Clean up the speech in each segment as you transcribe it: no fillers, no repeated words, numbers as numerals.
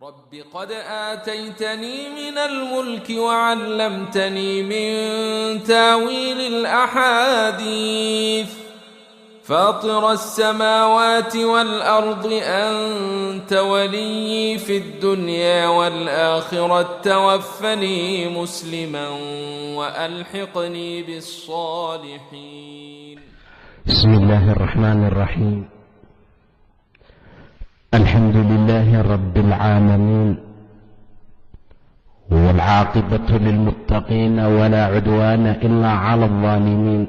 رب قد آتيتني من الملك وعلمتني من تاويل الأحاديث فاطر السماوات والأرض أنت ولي في الدنيا والآخرة توفني مسلما وألحقني بالصالحين. بسم الله الرحمن الرحيم. الحمد لله رب العالمين والعاقبة للمتقين ولا عدوان إلا على الظالمين،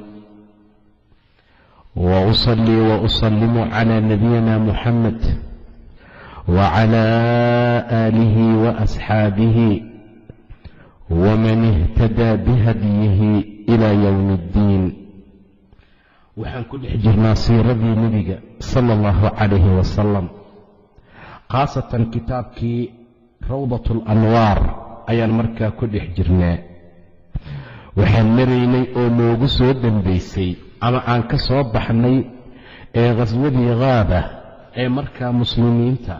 وأصلي وأسلم على نبينا محمد وعلى آله وأصحابه ومن اهتدى بهديه إلى يوم الدين. waxaan ku dhex jirnaa siiradii nebiga sala allahu calayhi wasalam, khaasatan kitaabkii rawdat alanwaar ayaan markaa ku dhex jirnaa. waxaan maraynay oo noogu soo dambaysay ama aan ka soo baxnay ee khaswadii qaaba ee markaa muslimiinta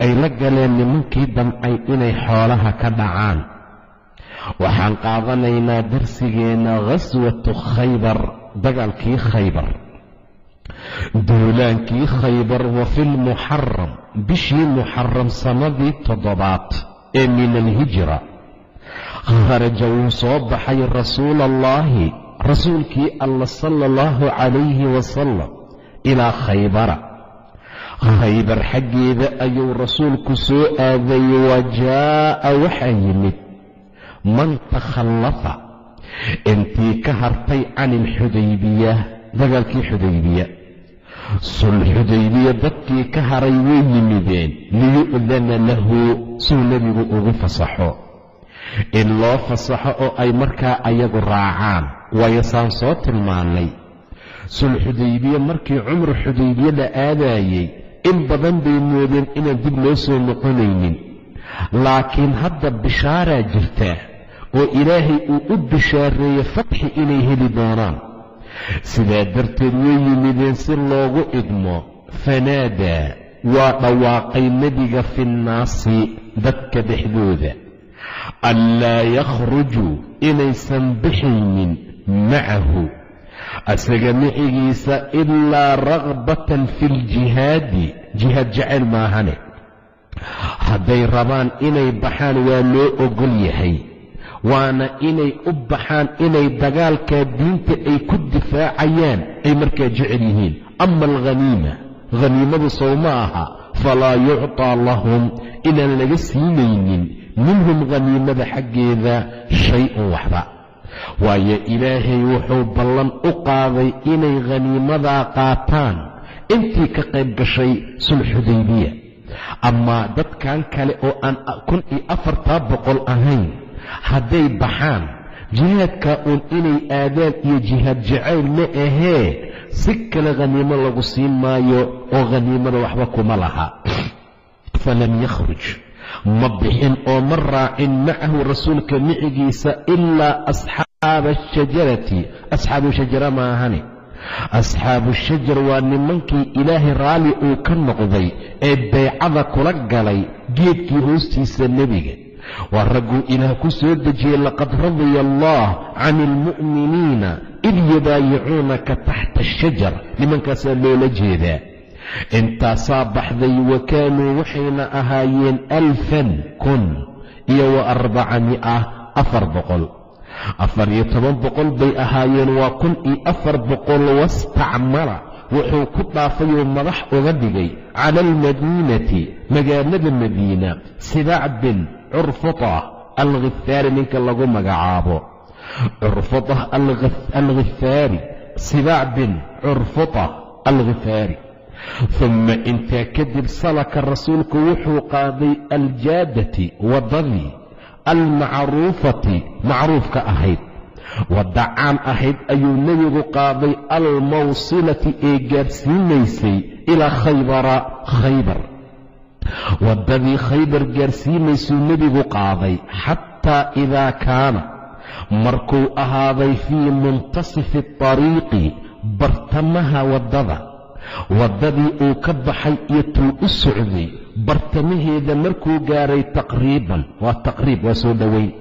ay la galeen nimankii damcay inay xoolaha ka dhacaan. waxaan qaadanaynaa darsigeenna khaswatu khaybar, dagaalkii khaybar, duulaankii khaybar. wa fi lmuxaram, bishii muxaram sanadii 7 ee min alhijra, kharaja wuu soo baxay rasuulallaahi, rasuulkii alla sala allahu calayhi wasalam, ilaa khaybara, khaybar xaggeeda ayuu rasuulku soo aaday. wa jaa'a waxaa yimid man takhallafa, intii ka hartay can ilxudaybiya, dagaalkii xudaybiya, sulxudaybiya dadkii ka haray way yimideen liyu'dana lahu, suu nebigu ugu fasaxo, in loo fasaxo oo ay markaa ayagu raacaan. waayo saan soo tilmaannay sulxudaybiya markii cumru xudaybiya la aadaayey in badan bay moodeen inaan dib loo soo noqonaynin, laakiin hadda bishaaraa jirtaa oo ilaahay uu u bishaareeyey fatxi inay heli doonaan. sidaa darteed way yimideen si loogu idmo. fanaadaa, waa dhawaaqay nebiga fi nnaasi, dadka dhexdooda, anlaa yakhrujuu, inaysan bixaynin macahu, asaga micigiisa, ilaa ragbatan fi ljihaadi, jihaad jecel maahane. hadday rabaan inay baxaan waa loo ogol yahay, waana inay u baxaan inay dagaalkaa diinta ay ku difaacayaan ay markaa jecel yihiin. ama alghaniima, haniimadu sow ma aha, falaa yucطaa lahum, inaan laga siinaynin minhum haniimada xaggeeda shay-un waxba. waayo ilaahay wuxuu ballan u qaaday inay haniimadaa qaataan intii ka qayb gashay sulxudaybiya. amaa dadkan kale oo aan 1400 ahayn, hadday baxaan jihaadkaa uun inay aadaan iyo jihaad jacayl ma ahee, si kale khaniimo lagu siin maayo oo khaniimada waxba kuma laha. falam yakhruj, ma bixin oo ma raacin macahu rasuulka micigiisa ilaa asxaaba ashajarati, asxaabu shajara maahane. asxaabu shajar waa nimankii ilaahay raalli uu ka noqday ee baycada kula galay geedkii hoostiisa nebiga. waa ragguu ilaah ku soo dejiyey laqad radiya allah can ilmu'miniina id yubaayicuunaka taxta ashajar, nimankaasaa loola jeedaa. intaasaa baxday. wa kaanuu waxayna ahaayeen 1,400 400 bay ahaayeen. waa 1,400. wastacmala, wuxuu ku dhaafayuu madax uga dhigay cala almadiinati, magaalada madiina, sibaac bin curfuta alghifaari, ninka lagu magacaabo curfuta alghifaari, sibaac bin curfuta alghifaari. uma intaa kadib salaka rasuulku wuxuu qaaday aljaadati, waddadii almacruufati, macruufka ahayd, wadda caan ahayd ayuu nebigu qaaday, almawsilati, ee gaarsiinaysay ilaa khaybara, khaybar. waddadii khaybar gaarsiinaysuu nebigu qaaday, xataa idaa kaana, markuu ahaaday fii muntasifi طariiqi, bartamaha waddada, waddadii uu ka baxay iyo tuu u socday bartamaheeda markuu gaaray taqriiban, waa taqriib, waa soo dhoweyn,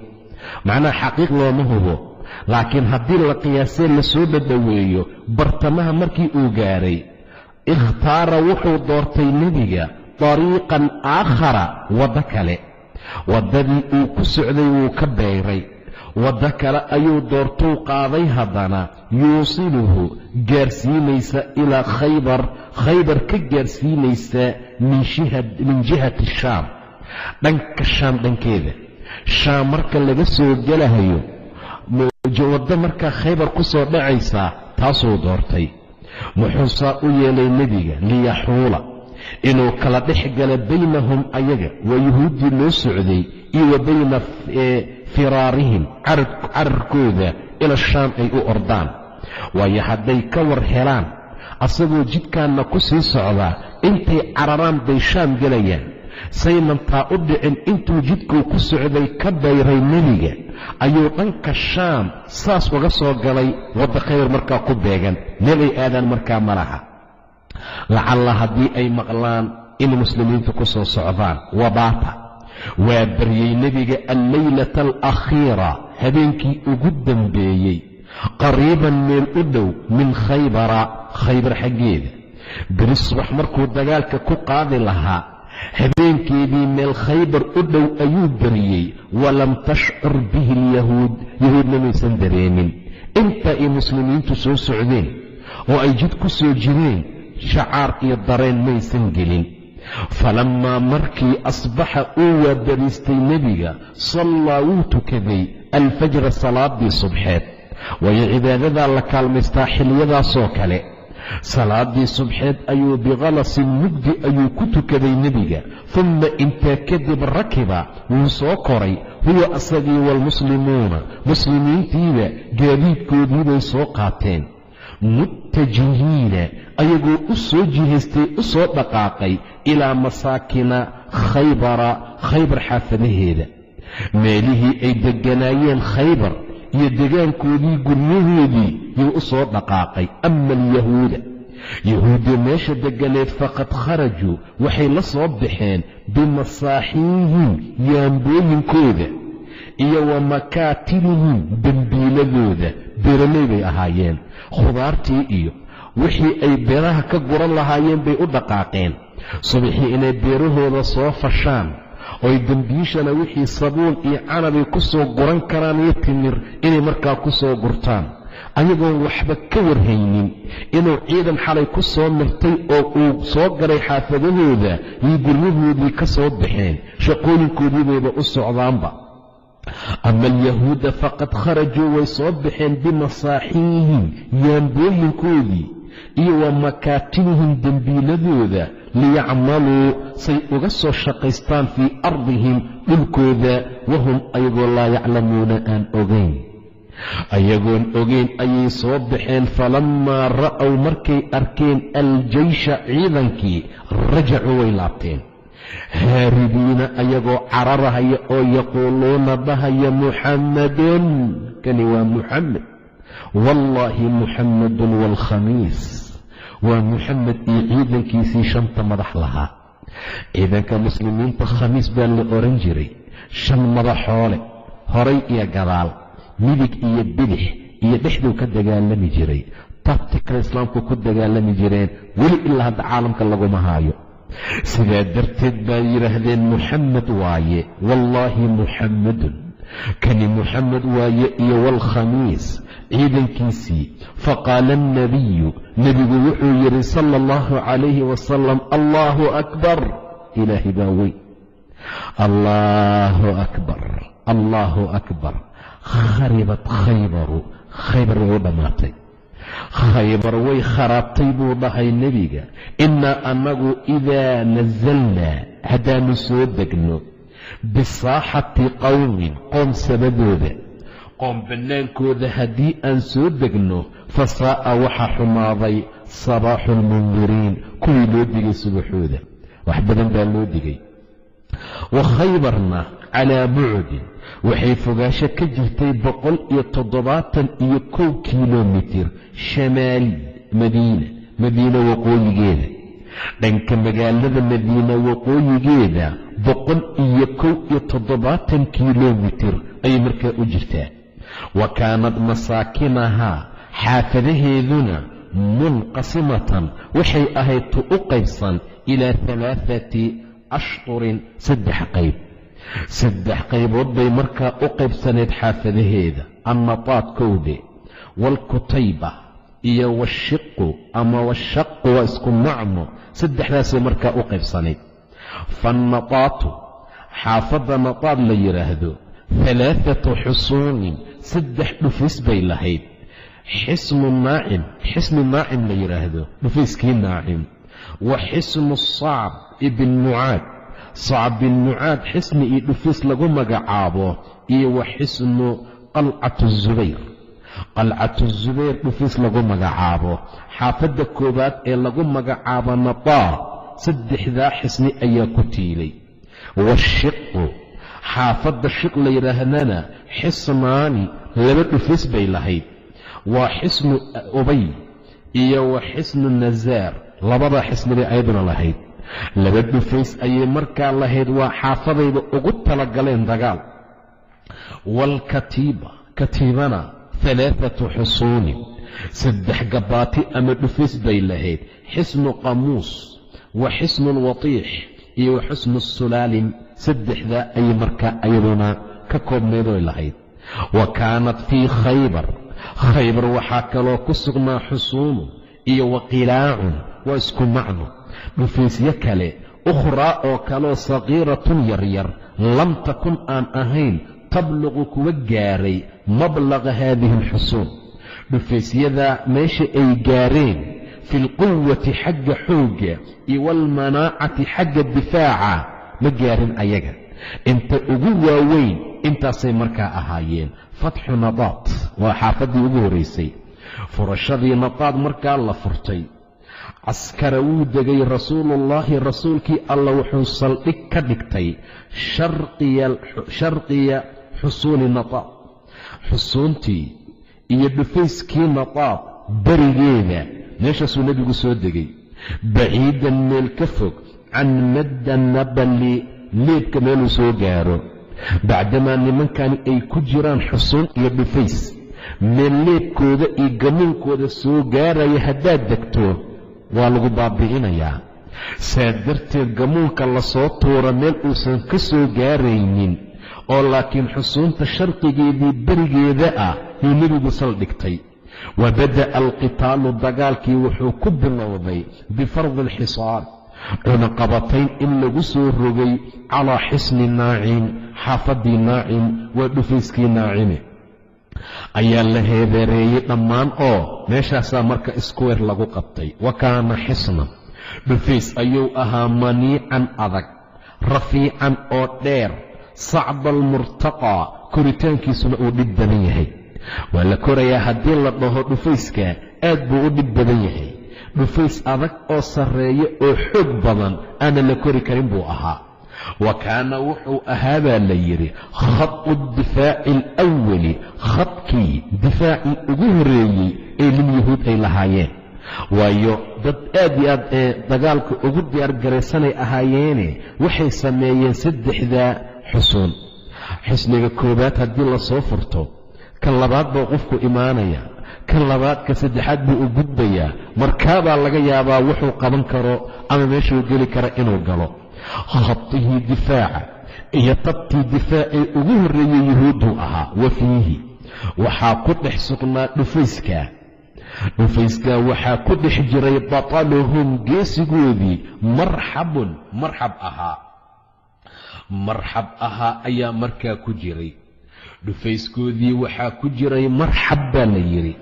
macnaha xaqiiq looma hubo, laakiin haddii la qiyaasee lasoo dhadhoweeyo bartamaha markii uu gaaray, ikhtaara wuxuu doortay nebiga dariiqan aakhara, waddo kale. waddadii uu ku socday wuu ka beeray, waddo kale ayuu doortuu qaaday, haddana yuusiluhu gaarsiinaysa ilaa khaybar ka gaarsiinaysa min jihati shaam, dhanka shaam dhankeeda. shaam marka laga soo gelahayo waddo markaa khaybar ku soo dhacaysaa, taasuu doortay. muxuusaa u yeelay nebiga liyaxuula, inuu kala dhex gala baynahum ayaga waa yuhuuddii loo socday iyo wa bayna firaarihim cararkooda ila shaam ay u ordaan. waayo hadday ka war helaan asagoo jidkaanna ku sii socdaa, intay cararaan bay shaam gelayaan. saynan taa u dhicin, intuu jidkuu ku socday ka bayray nebiga ayuu dhanka shaam saas uga soo galay, wadda khaybar markaa ku beegan, meel ay aadaan markaa ma laha. lacalla haddii ay maqlaan in muslimiintu ku soo socdaan. wabaata waa baryey nebiga alleylata alakhiira, habeenkii ugu dambeeyey, qariiban meel u dhow min khaybara, khaybar xaggeeda. beri subax markuu dagaalka ku qaadi lahaa, habeenkeedii meel khaybar u dhow ayuu baryey. walam tashcur bihi alyahuud, yahuudna maysan dareemin. inta ay muslimiintu soo socdeen oo ay jid ku soo jireen, shacaar iyo dareen maysan gelin. falammaa markii asbaxa uu waabariistay nebiga, sallaa wuu tukaday alfajra, salaadii subxeed. waayo cibaadadaa la kaalmaystaa xiliyadaasoo kale. salaadii subxeed ayuu bikhalasin mugdi ayuu ku tukaday nebiga. humma intaa kadib rakiba wuu soo koray, huwa asagii waalmuslimuuna, muslimiintiiba gaadiidkoodiibay soo qaateen, muttajihiina ayagoo u soo jihaystay, u soo dhaqaaqay ilaa masaakina khaybara, khaybar xaafadaheeda. meelihii ay degganaayeen khaybar iyo degaankoodii guryahoodii yuu u soo dhaqaaqay. ama alyahuuda, yahuudda meesha deganeed, faqad kharajuu waxay la soo baxeen bimasaaxiihim, yaambooyinkooda, iyo wa makaatilihim, dembiiladooda. beeraley bay ahaayeen, khudaartii iyo wixii ay beeraha ka guran lahaayeen bay u dhaqaaqeen. subaxii inay beerahooda soo fashaan, oy dembiishana wixii sabuul iyo canabay ku soo guran karaan iyo timir inay markaa ku soo gurtaan, ayagoon waxba ka warhaynin inuu ciidan xalay ku soo mirtay oo uu soo galay xaafadahooda iyo guryahoodii ka soo baxeen, shaqooyinkoodiibayba u socdaanba. ama alyahuuda faqad kharajuu way soo baxeen bimasaaxiihim, yaambooyinkoodii, iyo wa makaatilihim, dembiiladooda, liyacmaluu say uga soo shaqaystaan fii ardihim, dhulkooda, wahum ayagoo laa yaclamuuna, aan ogayn. ayagoon ogeyn ayay soo baxeen. falammaa ra'ow markay arkeen aljeysha ciidankii, rajacuu way laabteen, haaribiina ayagoo cararahaya oo yaquuluuna dhahaya muxammadun, kani waa muxamed, wallaahi muxammadun waalkhamiis, waa muxamed iyo ciidankiisii shanta madax lahaa. ciidanka muslimiinta khamiis baa la oran jiray, 5 madaxoole, horay iyo gadaal, midig iyo bidix iyo dhexduu ka dagaalami jiray. taktika islaamku ku dagaalami jireen, weli ilaa hadda caalamka laguma haayo. sidaa darteed baa yidhaahdeen muxamed waaye, wallaahi muxammadun, kani muxamed waaye, iyo waalkhamiis, ciidankiisii. faqaala alnabiyu, nebigu wuxuu yidhi sala allahu calayhi wasalam, allaahu akbar, ilaahay baa weyn, allaahu akbar, allaahu akbar. kharibat khaybaru, khaybar way u dhammaatay, khaybar way kharaabtay buu dhahay nebiga. innaa annagu idaa nasalnaa, haddaanu soo degno, bisaaxati qowmin, qoom sabadooda, qoom bannaankooda haddii aan soo degno, fasaa'a waxaa xumaaday sabaaxu lmundiriin, kuwii loo digay subaxooda. wax badan baa loo digay. wa khaybarna calaa bucdin, waxay fogaasho ka jirtay 171 kilomitir shamaali madiina, madiina waqooyigeeda. dhanka magaalada madiina waqooyigeeda 171 kilomitir ayay markaa u jirtaa. wa kaanad masaakinahaa xaafadaheeduna munqasimatan waxay ahayd tu u qaybsan ilaa 3 ashhurin 3 qayb. 3 qaybood bay markaa u qaybsaneed xaafadaheeda. annataad kowde, waalkutayba iyo washiqu ama washaqu waa isku macno, 3daasay markaa u qaybsanayd. faannataatu xaafadda nataad la yidhaahdo 3 xusuunin 3 dhufis bay lahayd. xisnu naacim, xisni naacim la yidhaahdo, dhufayskii naacim. wa xisnu sacb ibn mucaad, sacb bin mucaad xisni iyo dhufis lagu magacaabo. iyo wa xisnu qalcatu zubayr, qalcatu zubayr dhufis lagu magacaabo. xaafadda koowaad ee lagu magacaabo nataa 3daa xisni ayaa ku tiilay. washiqu xaafadda shiq la yidhaahdana xisnaani 2 dhufis bay lahayd. waa xisnu ubay iyo wa xisnu nazaar, 2daa xisni bay ayaduna lahayd. 2 dhufays ayay markaa lahayd. waa xaafadayda ugu talagaleen dagaal. waalkatiiba, katiibana 3 xusuunin 3 gabaati ama dhufays bay lahayd. xisnu qamuus wa xisnu lwatiix iyo wa xisnu sulaalim, 3daa ayay markaa ayaduna ka koobneedoy lahayd. wa kaanat fii khaybar, khaybar waxaa kaloo ku sugnaa xusuunu iyo wa qilaacun, waa isku macno, dhufaysyo kale ukhraa oo kaloo sagiiratun yaryar, lam takun aan ahayn tabluqu kuwa gaaray mablaqa haadihi alxusuun. dhufaysyadaa meesha ay gaareen fi lquwati xagga xoogga iyo waalmanaacati xagga difaaca ma gaarin ayaga. inta ugu waaweyn intaasay markaa ahaayeen. fatxu nataad waa xaafaddii ugu horaysay. furashadii nataad markaa la furtay, caskara wuu degay rasuulullaahi, rasuulkii alla wuxuu saldhig ka dhigtay sharqiya xusuuni nataad, xusuuntii iyo dhufayskii nataad berigeeda meeshaasuu nebigu soo degay. baciidan meel ka fog can madda nabali, leebka meeluu soo gaaro. bacdamaa nimankani ay ku jiraan xusuun iyo dhufays, meel leebkooda iyo gamuunkooda soo gaaraya haddaad degto waa lagu baabi'inayaa. saa darteed gamuunka lasoo tuura meel uusan ka soo gaaraynin oo laakiin xusuunta sharqigeedii berigeeda ah yuu nebigu saldhigtay. wa bada'a alqitaalu, dagaalkii wuxuu ku bilowday bifardi alxisaar, cunaqabatayn in lagu soo rogay calaa xisni naacim, xaafaddii naacim waa dhufayskii naacime ayaa la heebeereeyey dhammaan oo meeshaasaa marka iskuweer lagu qabtay. wa kaana xisnan, dhufays ayuu ahaa maniican adag, rafiican oo dheer, sacba almurtaqaa, koritaankiisuna uu dhib badan yahay. waa la korayaa haddii la dhaho dhufayska aad buu u dhib badan yahay. dhufays adag oo sarreeya oo xoog badan aanan la kori karin buu ahaa. wa kaana wuxuu ahaa baa la yidhi khadu difaaci alawali, khadkii difaacii ugu horeeyey ee lilyahuud ay lahaayeen. waayo dad aad iyo aad ee dagaalka ugu diyaargaraysanay ahaayeene waxay sameeyeen 3daa xusuun. xisniga koowaad haddii lasoo furto, kan labaad baa qofku imaanaya, kan labaad ka 3aad buu u gudbayaa. markaabaa laga yaabaa wuxuu qaban karo ama meeshuu geli kara inuu galo. khadihii difaaca iyo tabtii difaacii ugu horreeyey yuhuudduu ahaa. wa fiihi waxaa ku dhex sugnaa dhufayskaa waxaa ku dhex jiray bataluhum, geesigoodii marxab ahaa ayaa markaa ku jiray. dhufayskoodii waxaa ku jiray marxab baa la yidhi,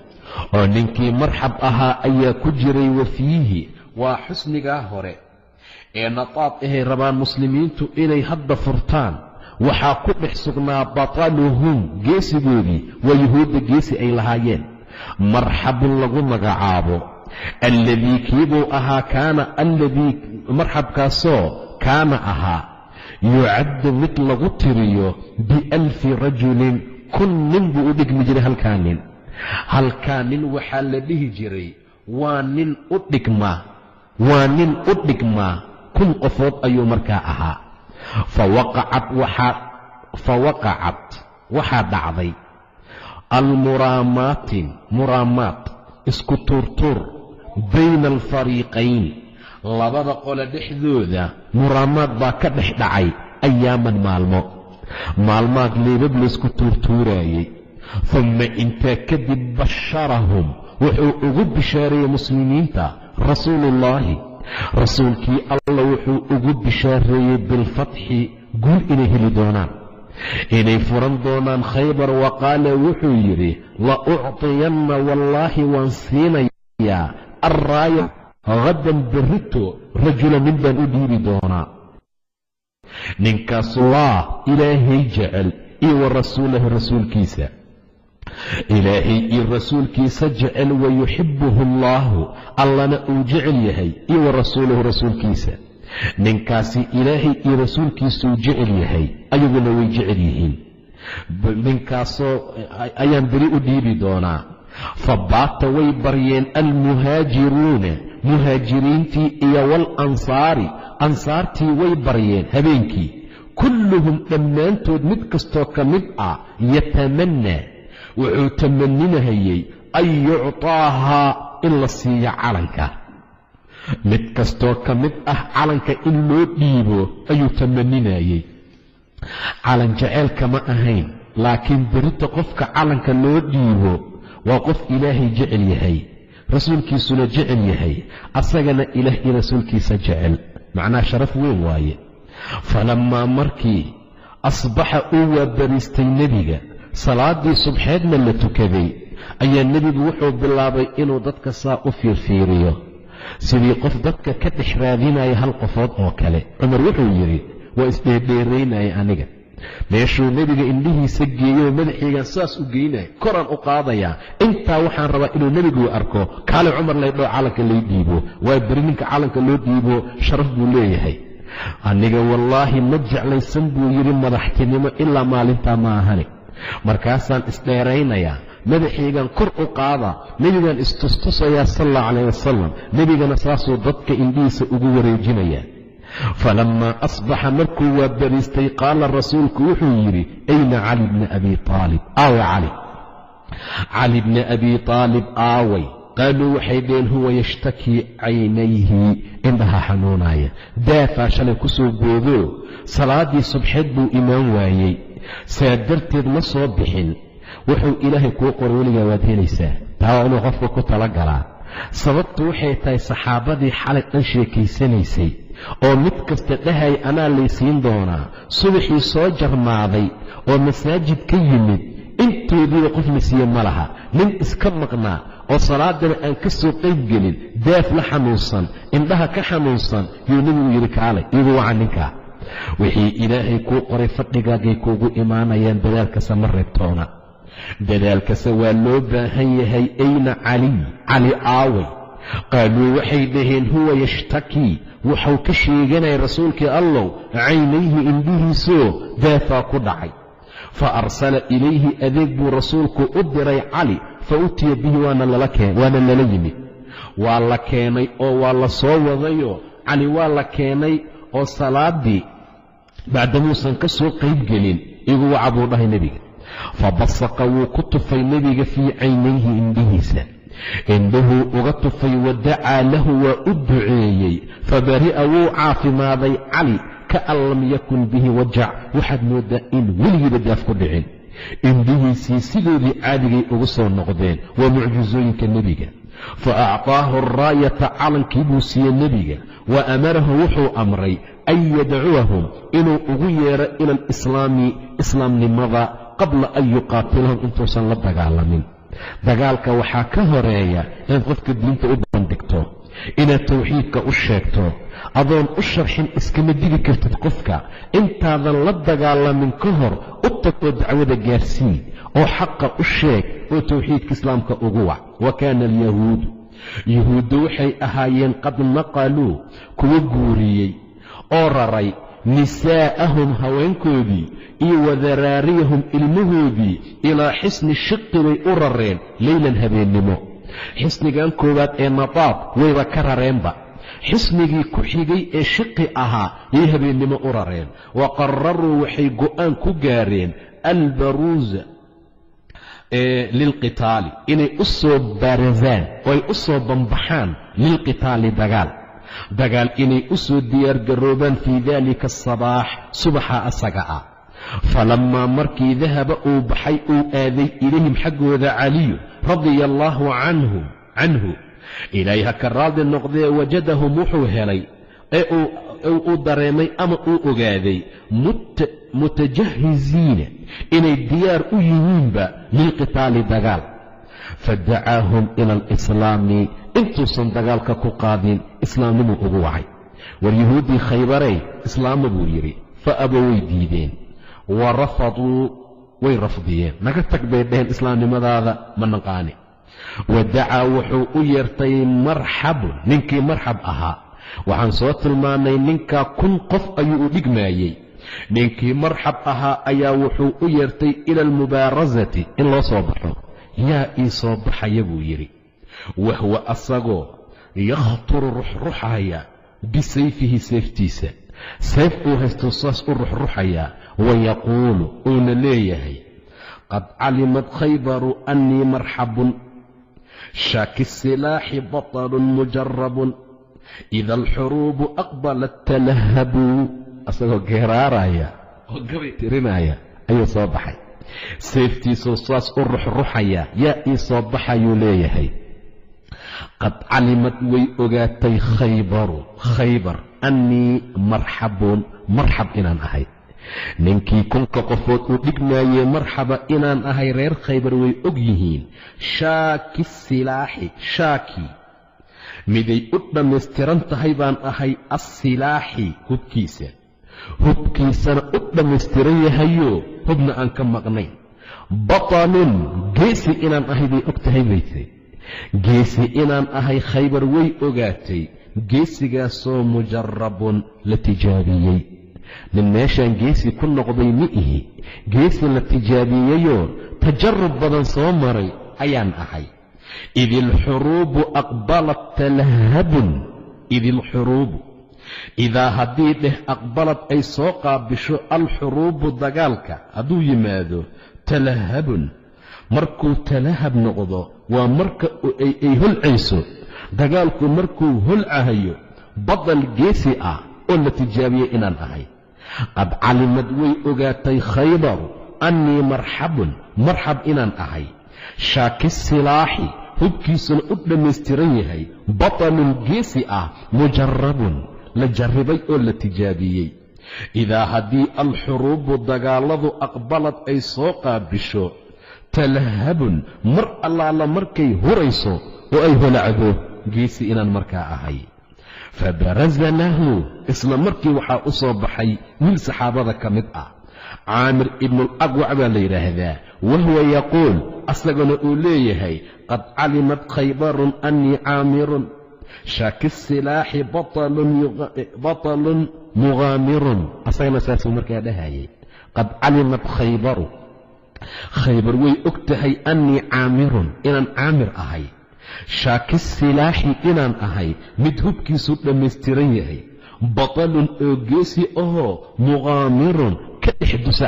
oo ninkii marxab ahaa ayaa ku jiray. wa fiihi waa xusnigaa hore ee nataad ahay rabaan muslimiintu inay hadda furtaan. waxaa ku dhex sugnaa bataluhum, geesigoodii waa yuhuudda geesi ay lahaayeen. marxabun lagu magacaabo, alladii kiibuu ahaa marxabkaasoo kaana ahaa yucaddu mid lagu tiriyo bi1000 rajulin, 1,000 nin buu u dhigmi jiray. halkaa nin waxaa la dhihi jiray waa nin u dhigma waa nin u dhigmaa 1,000 qofood ayuu markaa ahaa. fawaqacat waxaa dhacday muraamaat isku tuurtuur bayna alfariiqayn, labada qole dhexdooda muraamaad baa ka dhex dhacay ayaaman maalmaad leebab laysku tuurtuuraayey. humma intaa kadib basharahum wuxuu ugu bishaareeyey muslimiinta rasuuluullaahi, rasuulkii alla wuxuu ugu bishaareeyey bilfatxi guul inay heli doonaan, inay furan doonaan Khaybar. wa qaala wuxuu yidhi la ucطiyanna wallaahi waan siinayaa arraaya hadan berrito rajula nin baan u dhiibi doonaa, ninkaasullaa ilaahay jecel iyo wa rasuulahu rasuulkiisa, ilaahay iyo rasuulkiisa jecel, wayuxibuhu allaahu allana uu jecel yahay iyo wa rasuulahu rasuulkiisa. ninkaasi ilaahay iyo rasuulkiisuu jecel yahay, ayaguna way jecel yihiin. ninkaasoo ayaan beri u dhiibi doonaa. fabaata way baryeen almuhaajiruuna, muhaajiriintii iyo walansaari, ansaartii way baryeen habeenkii. kulluhum dhammaantood mid kastoo ka mid ah yatamannaa wuxuu tamaninahayey an yucطaahaa in la siiyo calanka. mid kastoo ka mid ah calanka in loo dhiibo ayuu tamaninayey. calan jeceelka ma ahayn, laakiin berita qofka calanka loo dhiibo waa qof ilaahay jecel yahay, rasuulkiisuna jecel yahay, asagana ilaah iyo rasuulkiisa jecel. macnaha sharaf weyn waaye. falammaa markii asbaxa uu waabariistay nebiga, salaadii subxeedna la tukaday, ayaa nebigu wuxuu bilaabay inuu dadka saa u fiirfiiriyo, sidii qof dadka ka dhex raadinaya 1 qofood oo kale. cumar wuxuu yidhi waa isdheerdheeraynaya aniga. meeshuu nebiga indhihiisa geeyoo madaxiigan saas u geynaya, koraan u qaadayaa. intaa waxaan rabaa inuu nebigu arko. kaale cumar laydhoo calanka lay dhiibo, waa beri ninka calanka loo dhiibo sharaf buu leeyahay. aniga wallaahi ma jeclaysan buu yidhi madaxtinimo ilaa maalintaa ma ahani. markaasaan isdheeraynayaa, madaxiigan kor u qaada, nebigaan istustusayaa sal allahu calayh wasalam. nebigana saasuu dadka indhihiisa ugu wareejinayaa. falammaa asbaxa markuu waa bariistay qaala rasuulku wuxuu yidhi ayna cali bna abi aalib, aaway cali bna abi aalib aaway. qaaluu waxay dhaheen huwa yashtakii caynayhi, indhaha xanuunaaya, daafaa shalay ku soo goodo salaadii subxeed buu imaan waayey, saa darteed ma soo bixin. wuxuu ilaahay kuu qor weligaa waad helaysaa. taa waa inuu qofka ku tala galaa. sababtu waxay tahay saxaabadii xalay dhan sheekaysanaysay oo mid kasta dhahay anaa laysiin doonaa, subaxii soo jarmaaday oo masaajid ka yimid, intoodiiba qof la siiye ma laha. nin iska maqnaa oo salaadana aan ka soo qayb gelin, daaf la xanuunsan, indhaha ka xanuunsan, yuu nebigu yidhi kaalay igu waca ninkaa. wixii ilaahay kuu qoray fadhigaagay kuugu imaanayaan, dadaalkase ma reebtoona. dadaalkase waa loo baahan yahay. ayna cali aaway. qaaluu waxay dhaheen huwa yashtakii, wuxuu ka sheeganaya rasuulkii allow caynayhi, indhihiisoo daafaa ku dhacay. fa arsala ilayhi, adeeg buu rasuulku u diray cali, fa utiya bihi waana lala yimid. waa la keenay oo waa la soo wadayoo cali waa la keenay oo salaadii bacdamuusan ka soo qayb gelin igu waca buu dhahay nebiga. fabasaqa wuu ku tufay nebiga fii caynayhi, indhihiisa indhahuu uga tufay, wadacaa lahu waa u duceeyey. fabari'a wuu caafimaaday cali, kaan lam yakun bihi wajac, waxaad mooddaa in weligiiba daaf ku dhicin. indhihiisii sidoodii caadigay ugu soo noqdeen. waa mucjizooyinka nebiga. fa acطaahu araayata, calankii buu siiyey nebiga. wa amarahu wuxuu amray an yadcuwahum inuu ugu yeero ila alislaami, islaamnimada, qabla an yuqaatilahum intuusan la dagaalamin. dagaalka waxaa ka horeeya inaad qofka diinta u bandhigto, inaad tawxiidka u sheegto. adoon u sharxin iskama digi kartid qofka. intaadan la dagaalamin ka hor u tag oo dacwada gaarsii, oo xaqa u sheeg, oo tawxiidka islaamka ugu wac. wa kaana alyahuudu, yahuuddu waxay ahaayeen qad naqaluu, kuwa guuriyey oo raray nisaa'ahum, haweenkoodii, iyo wadaraariyahum, ilmahoodii, ilaa xisni shiqi bay u rareen leylan habeennimo. xisnigan koowaad ee nadaab wayba ka rareenba. xisnigii ku xigay ee shiqi ahaa yay habeennimo u rareen wa qararuu waxay go'aan ku gaareen albaruuza lilqitaali inay u soo barazaan oo ay u soo bambaxaan lilqitaali dagaal inay u soo diyaargaroobaan fii daalika asabaax subaxa asaga ah falammaa markii dahaba uu baxay uu aaday ilayhim xaggooda caliyu radia allaahu canhu ilaahay ha ka raadi noqdee wajadahum wuxuu helay ee uu dareemay ama uu ogaaday mutajahiziina inay diyaar u yihiinba lilqitaali dagaal fadacaahum ila alislaami intuusan dagaalka ku qaadin islaamnimuu ugu wacay war yahuuddii khaybarey islaama buu yidhi fa aba way diideen wa rafaduu way rafdiyeen naga tag bay dheheen islaamnimadaada ma naqaani wadacaa wuxuu u yeertay marxabun ninkii marxab ahaa waxaan soo tilmaannay ninkaa 1,000 qof ayuu u dhigmaayey ninkii marxab ahaa ayaa wuxuu u yeertay ila almubaarasati in loo soo baxo yaa ii soo baxaya buu yidhi wahwa asagoo yakhturu ruxruxaya bisayfihi seeftiisa seef uu haysto saas u ruxruxayaa wayaquulu uuna leeyahay qad calimad khaybaru annii marxabun shaaki silaaxi batalun mujarabun ida alxuruubu aqbalat talahabuu asagoo geeraaraya oo gabay tirinaya ayuu soo baxay seeftiisuu saas u ruxruxaya yaa ii soo baxayuu leeyahay qad calimad way ogaatay khaybar annii marxab inaan ahay ninkii 1,000 qofood uu dhigmaayey marxaba inaan ahay reer khaybar way og yihiin shaaki silaaxi shaaki miday u dhammaystiran tahay baan ahay assilaaxi hubkiisana u dhammaystiran yahayo hubna aan ka maqnayn batalun geesi inaan ahay bay og tahay baytay geesi inaan ahay khaybar way ogaatay geesigaasoo mujarabun la tijaabiyey nin meeshaan geesi ku noqday ma ihi geesi la tijaabiyeyoo tajarub badan soo maray ayaan ahay id ilxuruubu aqbalat talahabun id ilxuruubu idaa haddii dheh aqbalad ay soo qaabisho alxuruubu dagaalka hadduu yimaado talahabun markuu talahab noqdo waa marka ay holcayso dagaalku markuu holcahayo badal geesi ah oo la tijaabiyey inaan ahay qad calimad way ogaatay khaybaru annii marxab inaan ahay shaaki silaaxi hubkiisuna u dhammaystiran yahay batalun geesi ah mujarabun la jarribay oo la tijaabiyey idaa haddii alxuruubu dagaalladu aqbalad ay soo qaabisho talahabun mar allaala markay hurayso oo ay holacdo geesi inaan markaa ahay fabaraza lahu isla markii waxaa u soo baxay wiil saxaabada ka mid ah caamir ibnuulaqwac baa la yidhaahdaa wahuwa yaquul asaguna uu leeyahay qad calimad khaybarun annii caamirun shaaki silaaxi batalun mugaamirun asagana saasuu markaa dhahayay qad calimad khaybar way og tahay annii caamirun inaan caamir ahay shaaki silaaxi inaan ahay mid hubkiisu dhammaystiran yahay batalun oo geesi ahoo mugaamirun ka dhex dusa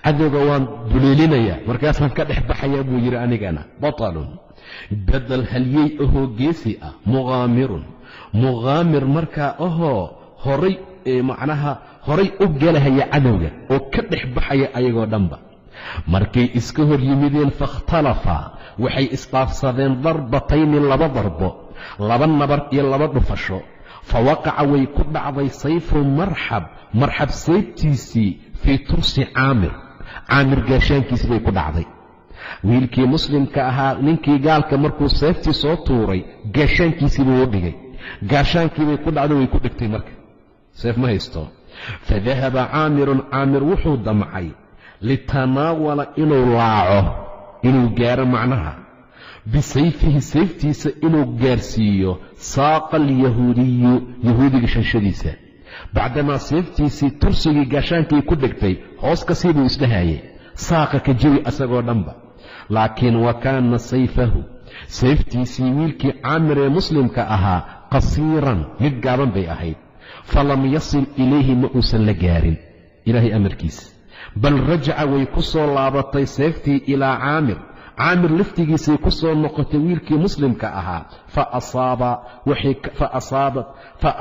cadowga waan duleelinayaa markaasaan ka dhex baxayaa buu yidhi anigana batalun badal halyey ahoo geesi ah mugaamir markaa ahoo horay u galahaya cadowga oo ka dhex baxaya ayagoo dhanba markay iska hor yimideen fakhtalafa waxay isdhaafsadeen darbatayni 2 darbo 2 nabar iyo 2 dhufasho fawaqaca way ku dhacday sayfu marxab sayftiisii fii tursi caamir gaashaankiisii bay ku dhacday wiilkii muslimka ahaa ninkii gaalka markuu sayftii soo tuuray gaashaankiisii buu u dhigay gaashaankiibay ku dhacday way ku dhigtay marka sayf ma haysto fadahaba caamir wuxuu damcay litanaawala inuu laaco inuu gaaro macnaha bisayfihi sayftiisa inuu gaarsiiyo saaqa alyahuudiyu yahuudiga shanshadiisa bacdamaa sayftiisii tursigii gaashaankii ku dhegtay hoos ka sii buu isdhahaayey saaqa ka jawi asagoo dhanba laakiin wa kaana sayfahu sayftiisii wiilkii caamir ee muslimka ahaa qasiiran mid gaaban bay ahayd falam yasil ilayhi ma uusan la gaarin ilaahay amarkiisa bal rajaca way ku soo laabatay seeftii ilaa caamir laftigiisay ku soo noqotay wiilkii muslimka ahaa fa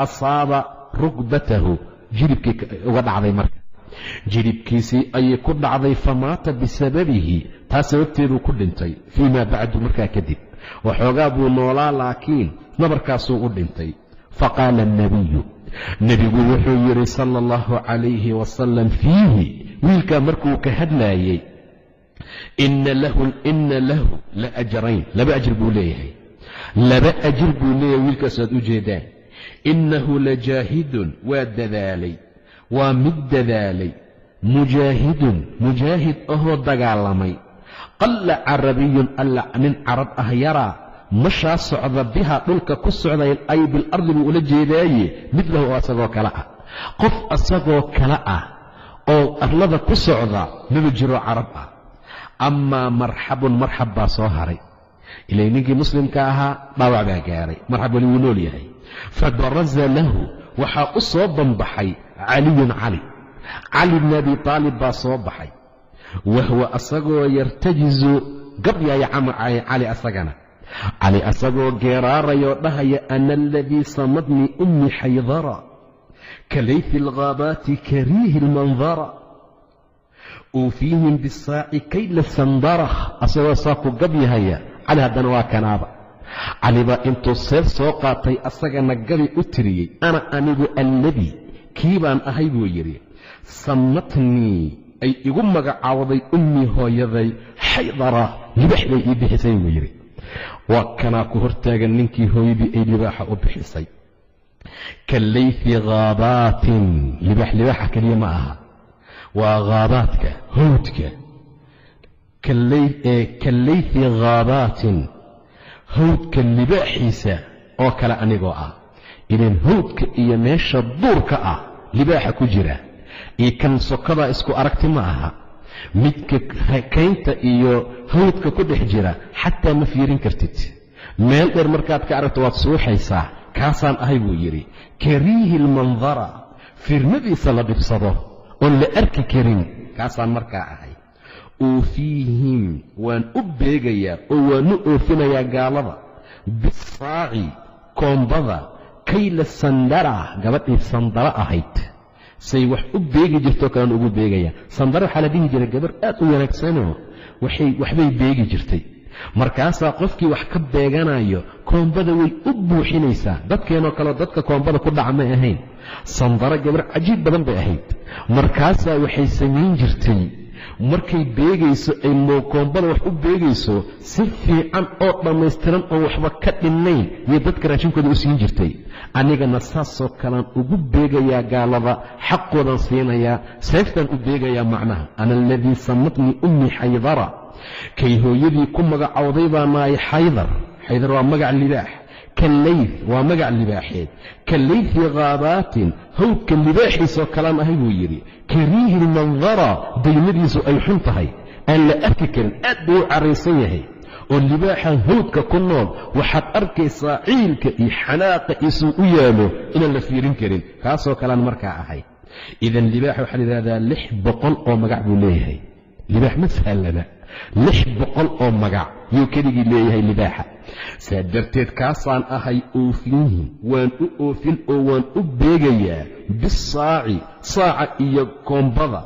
asaaba rugbatahu jilibkii uga dhacday marka jilibkiisii ayay ku dhacday famaata bisababihi taas sababteeduu ku dhintay fii maa bacdu markaa kadib waxoogaa buu noolaa laakiin nabarkaasuu u dhintay faqaala annabiyu nebigu wuxuu yidhi sala allahu calayhi wasalam fiihi wiilkaa markuu ka hadlaayey inna lahu la ajrayn laba ajir buu leeyahay wiilkaas aad u jeedaan innahu lajaahidun waa dadaalay waa mid dadaalay mujaahid ahoo dagaalamay qalla carabiyun alla nin carab ah yaraa mashaa socda biha dhulka ku socday ay bilardi buu ula jeedaaye midlahu oo asagoo kale ah qof asagoo kale ah oo arlada ku socda maba jiro carab ah amaa marxabun marxab baa soo haray ilay ninkii muslimka ahaa dhaawac baa gaaray marxab weli wuu nool yahay fabaraza lahu waxaa u soo banbaxay caliyun cali bn abi aalib baa soo baxay wahwa asagoo yartajizu gabyaya cali asagana cali asagoo geeraarayoo dhahaya ana aladii samadnii ummi xaydara kalayfi alghaabaati kariihi lmandara uufiihim bisaaci kayla sandara asagoo saa ku gabyahaya cali haddana waa kanaaba cali baa intuu seef soo qaatay asagana gabi u tiriyey ana anigu alladii kii baan ahay buu yidhi samatnii ay igu magacaawday ummii hooyaday xaydara libaxday ii bixisay buu yidhi waa kanaa ku hortaagan ninkii hooyadii ay libaaxa u bixisay kalayfi haabaatin libaaxa keliya ma aha waa haabaadka hawdka kalayfi haabaatin hawdka libaaxiisa oo kale anigoo ah idan hawdka iyo meesha duurka ah libaaxa ku jira iyo kan sokadaa isku aragti ma aha midka kaynta iyo hawdka ku dhex jira xataa ma fiirin kartid meel dheer markaad ka aragto waad suuxaysaa kaasaan ahay buu yidhi kariihi lmandara fiirmadiisa la dhibsado oon la arki karin kaasaan markaa ahay uufiihim waan u beegayaa oo waanu oofinayaa gaalada bisaaci koombada kayla sandara gabadhii sandara ahayd say wax u beegi jirtoo kalean ugu beegaya sandara waxaa la dhihi jiray gabar aad u wanaagsanoo waxbay beegi jirtay markaasaa qofkii wax ka beeganayo koombada way u buuxinaysaa dadkeenoo kaleo dadka koombada ku dhaca may ahayn sandara gabar cajiib badan bay ahayd markaasaa waxay samayn jirtay markay beegayso ay koombada wax u beegayso si fiican oo dhammaystiran oo waxba ka dhinnayn iyo dadka raashinkooda u siin jirtay anigana saasoo kalean ugu beegayaa gaalada xaqoodan siinayaa seeftaan u beegayaa macnaha ana aladii samatnii ummi xaydara kay hooyadii ku magacowday baa nahay xaydar waa magac libaax kalayf waa magac libaaxeed kalayfi haabaatin hawdka libaaxiisoo kalaan ahay buu yidhi kariihi lmandara daymadiisu ay xun tahay aan la arki karin aad buu u caraysan yahay oo libaaxa hawdka ku nool waxaad arkaysaa ciilka iyo xanaaqa isuu u yaalo inaan la fiirin karin kaasoo kalean markaa ahay idan libaaxa waxaa la yidhahdaa 600 oo magac buu leeyahay libaax ma sahallana 600 oo magac yuu keligii leeyahay libaaxa saa darteed kaasaan ahay oofiyihin waan u oofin oo waan u beegayaa bisaaci saaca iyo koombada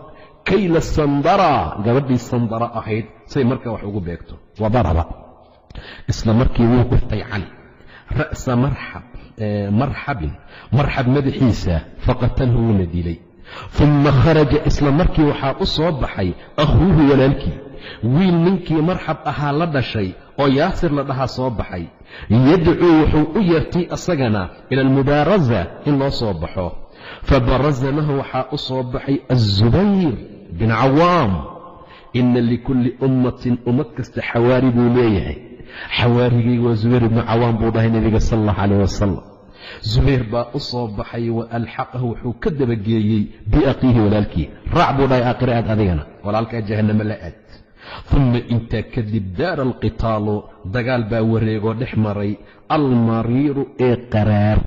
kayla sandara gabadhii sandara ahayd say markaa wax ugu beegto wadaraba isla markii wuu dhuftay cali ra'sa marxab madaxiisa faqatalhu wuuna dilay uma kharaja isla markii waxaa u soo baxay akhuuhu walaalkii wiil ninkii marxab ahaa la dhashay oo yaasir la dhahaa soo baxay yadcuu wuxuu u yeertay asagana ila almubaaraza in loo soo baxo fabaraza lahu waxaa u soo baxay azubayr bin cawaam ina likulli ummatin ummad kasta xawaari buu leeyahay xawaarigayga waa zubayr ibnu cawaam buu dhahay nebiga sala allahu calayh wasalam zubayr baa u soo baxay wa alxaqahu wuxuu ka dabageeyey biaqiihi walaalkii raac buu dhahay aakhire aad adigana walaalkaa jahannamo la aad uma intaa kadib daara alqitaalu dagaal baa wareegoo dhex maray almariiru ee qaraar,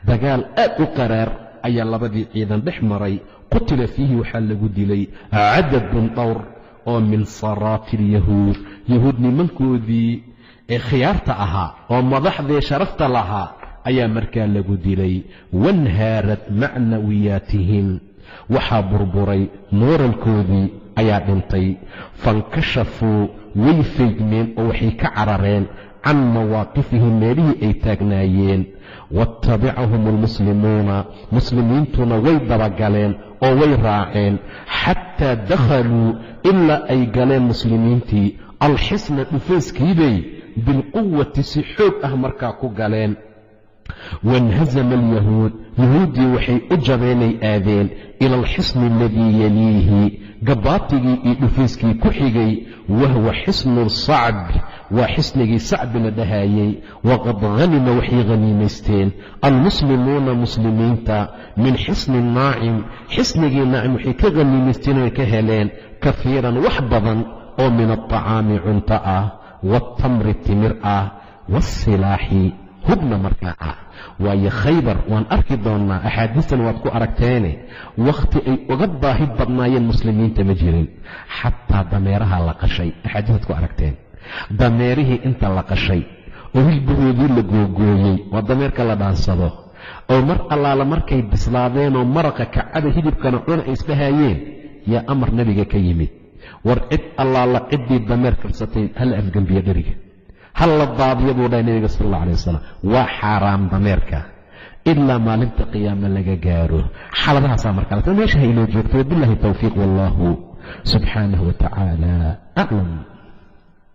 dagaal aad u qaraar ayaa labadii ciidan dhex maray. qutila fiihi waxaa lagu dilay cadadun dhowr oo min saraati alyahuud, yahuud nimankoodii ee khiyaarta ahaa oo madaxdee sharafta lahaa ayaa markaa lagu dilay. wanhaarat macnawiyaatihim, waxaa burburay mooralkoodii ayaa dhintay. fankashafuu way feygmeen oo waxay ka carareen can mawaaqifihim meelihii ay taagnaayeen. waattabicahum almuslimuuna, muslimiintuna way dabagaleen oo way raaceen. xataa dakhaluu ilaa ay galeen muslimiintii alxisna dhufayskiibay bilquwati si xoog ah markaa ku galeen. wainhazama alyahuud, yahuuddii waxay u jabeenay aadeen ila alxisni aladii yaliihi, gabaatigii iyo dhufayskii ku xigay. wahwa xisnu sacb, waa xisnigii sacbi la dhahaayey. waqad hanima waxay haniimaysteen almuslimuuna muslimiinta min xisni naacim, xisnigii naacim waxay ka haniimaysteen oy ka heleen kafiiran wax badan oo min alطacaami cunto ah, waatamri timir ah, waasilaaxi hubna markaa ah. waayo khaybar waan arki doonnaa, axaadiistan waad ku aragteene, wakhti ay uga baahi badnaayeen muslimiinta ma jirin. xataa dameeraha la qashay, axaadiistaad ku aragteen. dameerihii inta la qashay oo hilbahoodii la googooyey, waa dameerka la dhaansado, oo mar allaala markay bislaadeenoo maraqa kacada hilibkana cuna ay isdhahaayeen, yaa amar nebiga ka yimid, war cid allaala ciddii dameer karsatay hala afgembiya dheriga, hal la daadiya buu dhahay nebiga sal alla alay wasalam. waa xaaraam dameerka ilaa maalinta qiyaame laga gaaro. xaaladahaasaa markaa meesha ha inoo joogto. wabillahi tawfiiq, wallahu subxaanahu wa tacaala aclam.